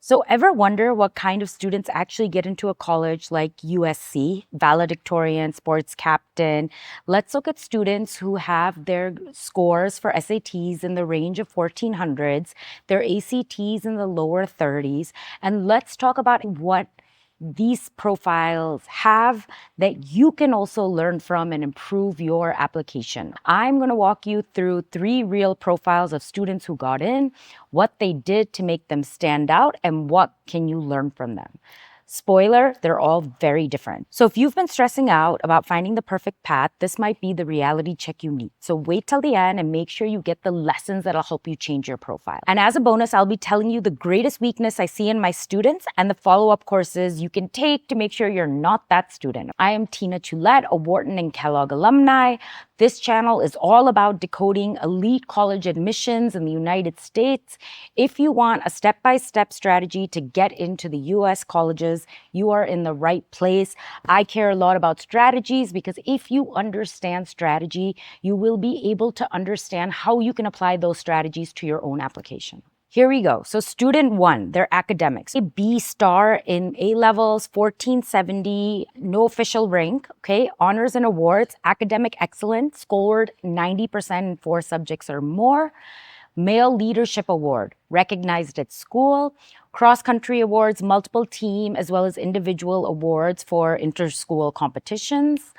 So ever wonder what kind of students actually get into a college like USC, valedictorian, sports captain? Let's look at students who have their scores for SATs in the range of 1400s, their ACTs in the lower 30s, and let's talk about what these profiles have that you can also learn from and improve your application. I'm going to walk you through 3 real profiles of students who got in, what they did to make them stand out, and what can you learn from them. Spoiler, they're all very different. So if you've been stressing out about finding the perfect path, this might be the reality check you need. So wait till the end and make sure you get the lessons that'll help you change your profile. And as a bonus, I'll be telling you the greatest weakness I see in my students and the follow-up courses you can take to make sure you're not that student. I am Tina Chulette, a Wharton and Kellogg alumni. This channel is all about decoding elite college admissions in the United States. If you want a step-by-step strategy to get into the US colleges, you are in the right place. I care a lot about strategies because if you understand strategy, you will be able to understand how you can apply those strategies to your own application. Here we go. So student 1, their academics. A B star in A-levels, 1470, no official rank, okay? Honors and awards, academic excellence, scored 90% in 4 subjects or more. Male Leadership Award, recognized at school. Cross-country awards, multiple team, as well as individual awards for inter-school competitions.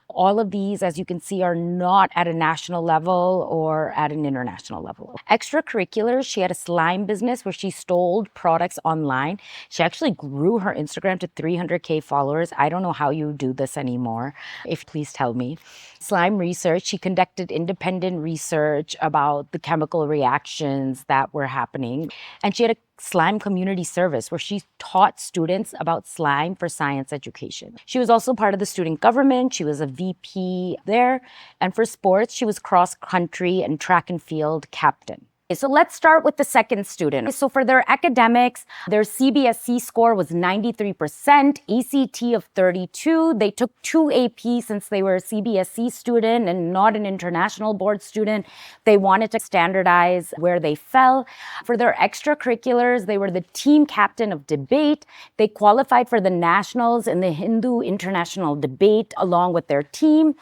All of these, as you can see, are not at a national level or at an international level. Extracurriculars, she had a slime business where she sold products online. She actually grew her Instagram to 300K followers. I don't know how you do this anymore. If please tell me. Slime research, she conducted independent research about the chemical reactions that were happening. And she had a slime community service where she taught students about slime for science education. She was also part of the student government. She was a VP there. And for sports, she was cross country and track and field captain. So let's start with the second student. So for their academics, their CBSE score was 93%, ACT of 32. They took 2 AP since they were a CBSE student and not an international board student. They wanted to standardize where they fell. For their extracurriculars, they were the team captain of debate. They qualified for the nationals in the Hindu International Debate along with their team.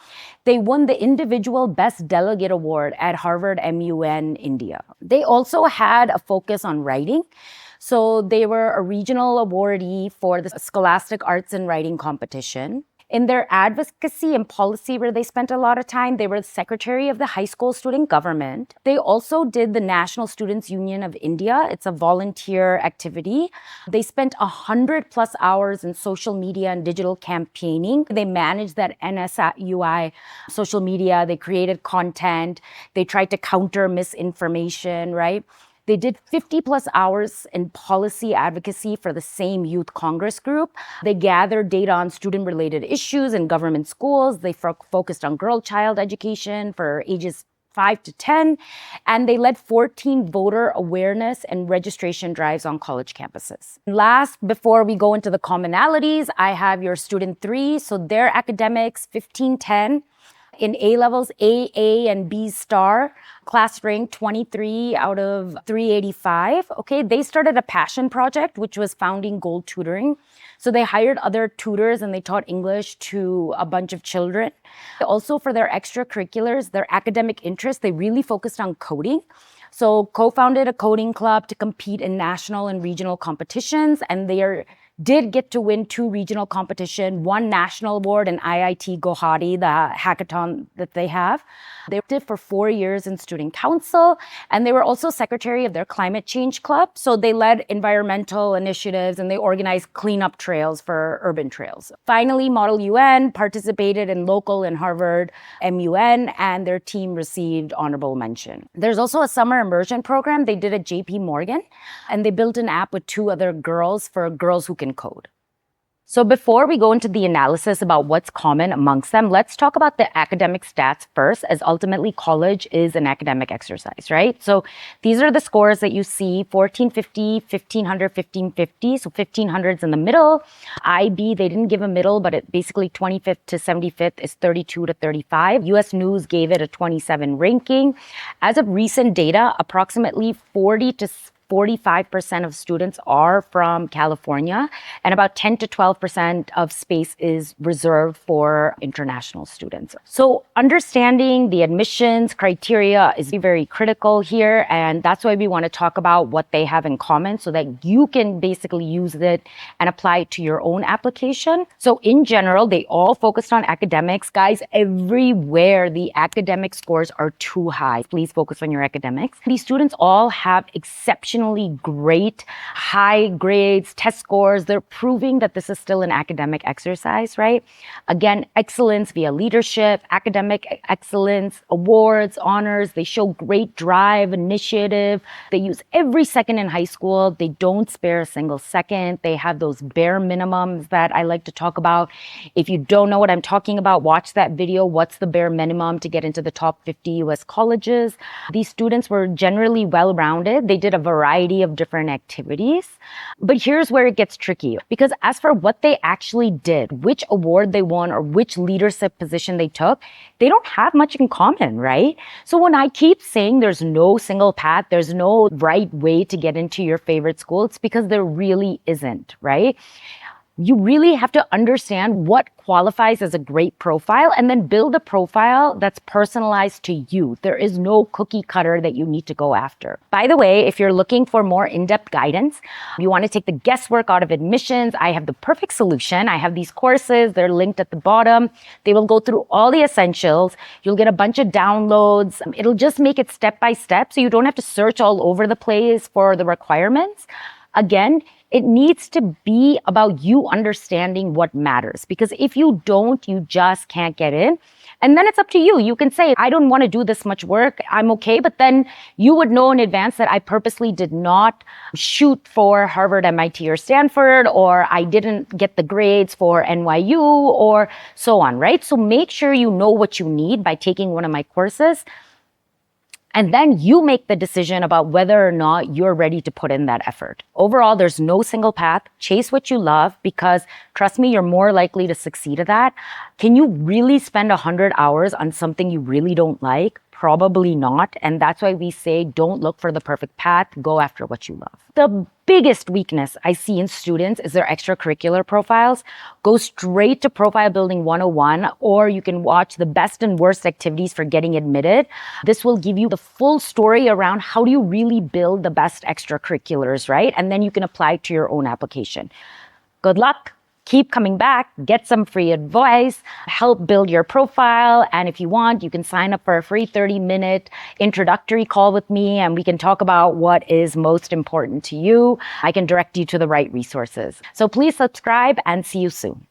They won the individual Best Delegate Award at Harvard MUN, India. They also had a focus on writing. So they were a regional awardee for the Scholastic Arts and Writing competition. In their advocacy and policy, where they spent a lot of time, they were the secretary of the high school student government. They also did the National Students Union of India. It's a volunteer activity. They spent 100+ hours in social media and digital campaigning. They managed that NSUI social media. They created content. They tried to counter misinformation, right? They did 50+ hours in policy advocacy for the same youth Congress group. They gathered data on student-related issues in government schools. They focused on girl-child education for ages 5 to 10. And they led 14 voter awareness and registration drives on college campuses. Last, before we go into the commonalities, I have your student 3. So their academics, 1510. In A-levels, A and B star, class rank 23 out of 385. Okay, they started a passion project, which was founding gold tutoring. So they hired other tutors and they taught English to a bunch of children. Also for their extracurriculars, their academic interests, they really focused on coding. So co-founded a coding club to compete in national and regional competitions, and they did get to win 2 regional competition, 1 national award in IIT Guwahati, the hackathon that they have. They did for 4 years in student council, and they were also secretary of their climate change club. So they led environmental initiatives and they organized cleanup trails for urban trails. Finally, Model UN participated in local and Harvard MUN, and their team received honorable mention. There's also a summer immersion program they did at JP Morgan, and they built an app with 2 other girls for girls who can code. So before we go into the analysis about what's common amongst them, let's talk about the academic stats first, as ultimately college is an academic exercise, right? So these are the scores that you see: 1450, 1500, 1550. So 1500 is in the middle. IB, they didn't give a middle, but it basically 25th to 75th is 32 to 35. US News gave it a 27 ranking. As of recent data, approximately 40 to 45% of students are from California, and about 10 to 12% of space is reserved for international students. So understanding the admissions criteria is very critical here, and that's why we want to talk about what they have in common so that you can basically use it and apply it to your own application. So in general, they all focused on academics. Guys, everywhere the academic scores are too high. Please focus on your academics. These students all have exceptionally great high grades, test scores. They're proving that this is still an academic exercise, right? Again, excellence via leadership, academic excellence, awards, honors. They show great drive, initiative. They use every second in high school. They don't spare a single second. They have those bare minimums that I like to talk about. If you don't know what I'm talking about, watch that video. What's the bare minimum to get into the top 50 US colleges? These students were generally well-rounded. They did a variety of different activities. But here's where it gets tricky, because as for what they actually did, which award they won or which leadership position they took, they don't have much in common, right? So when I keep saying there's no single path, there's no right way to get into your favorite school, it's because there really isn't, right? You really have to understand what qualifies as a great profile and then build a profile that's personalized to you. There is no cookie cutter that you need to go after. By the way, if you're looking for more in-depth guidance, you want to take the guesswork out of admissions, I have the perfect solution. I have these courses. They're linked at the bottom. They will go through all the essentials. You'll get a bunch of downloads. It'll just make it step by step so you don't have to search all over the place for the requirements. Again, it needs to be about you understanding what matters, because if you don't, you just can't get in. And then it's up to you. You can say, I don't want to do this much work. I'm okay. But then you would know in advance that I purposely did not shoot for Harvard, MIT, or Stanford, or I didn't get the grades for NYU, or so on, right? So make sure you know what you need by taking one of my courses. And then you make the decision about whether or not you're ready to put in that effort. Overall, there's no single path. Chase what you love, because trust me, you're more likely to succeed at that. Can you really spend 100 hours on something you really don't like? Probably not. And that's why we say don't look for the perfect path. Go after what you love. The biggest weakness I see in students is their extracurricular profiles. Go straight to Profile Building 101, or you can watch the best and worst activities for getting admitted. This will give you the full story around how do you really build the best extracurriculars, right? And then you can apply it to your own application. Good luck. Keep coming back, get some free advice, help build your profile. And if you want, you can sign up for a free 30-minute introductory call with me, and we can talk about what is most important to you. I can direct you to the right resources. So please subscribe and see you soon.